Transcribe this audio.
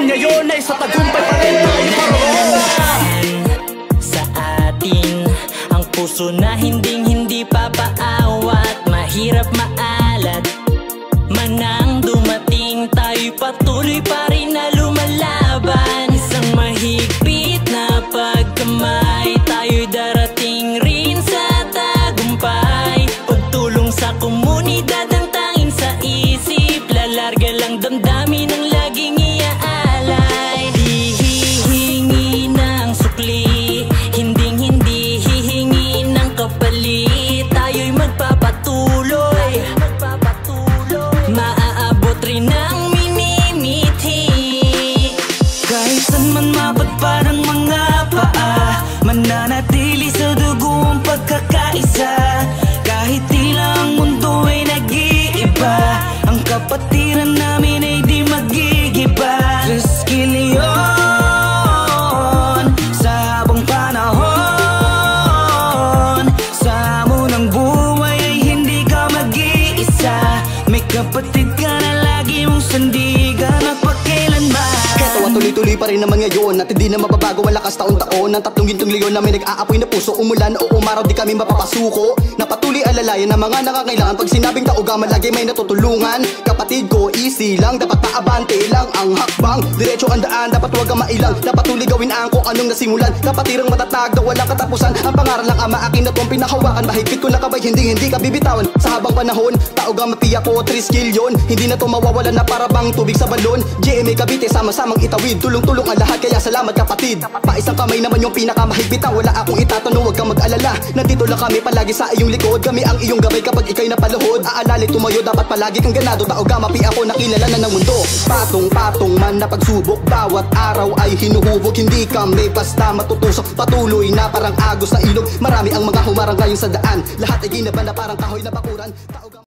Ngayon ay sa tagumpay pa rin tayo paroon. Sa atin ang puso na hindi papaawat, mahirap maalat. Manang dumating tayo patuloy pa rin na lumalaban. Isang mahigpit na pagkamay, tayo darating rin sa tagumpay. Pagtulong sa komunidad ang tanging sa isip, lalarga lang damdamin ang laging parang mga paa, mananatili sa dugo ang pagkakaisa. Kahit tila ang mundo ay nag-iiba, ang kapatiran namin ay di magigiba. Skill yun sa habang panahon, sa munang buhay ay hindi ka mag-iisa. May kapatid ka na lagi mong sandigan at pagkailanman. Tuloy-tuloy pa rin naman ngayon at hindi na mababago ang lakas taon-taon. Ang tatlong gintong leon na may nag-aapoy na puso, umulan o umaraw di kami mapapasuko. Napatuloy alalayan ng mga nakakailangan, pag sinabing taugaman lagi may natutulungan. Kapatid ko, easy lang, dapat paabante lang ang hakbang. Diretso ang daan, dapat huwag kang mailang. Dapat tuloy gawin ang kung anong nasimulan. Kapatirang matatag na walang katapusan. Ang pangaral lang ama akin na itong pinahawakan. Mahigpit ko na kabay, hindi ka bibitawan. Sa habang panahon, taugang mapiya ko, 3 skill yun. Hindi na to mawawala na para bang tubig sa balon. GMA Cavite, sama-samang itawid. Tulong-tulong ang lahat, kaya salamat kapatid. Paisang kamay naman yung pinakamahigpitan. Wala akong itatanong, huwag kang mag-alala. Nandito lang kami palagi sa iyong likod. Kami ang iyong gabay kapag ikay napaluhod. Aalala tumayo, dapat palagi kang ganado. Tauga mapi ako, nakilala na ng mundo. Patong-patong man na pagsubok, bawat araw ay hinuhubog. Hindi kami basta matutusok, patuloy na parang agos na ilog. Marami ang mga humarang ngayon sa daan, lahat ay ginaban na parang kahoy na bakuran.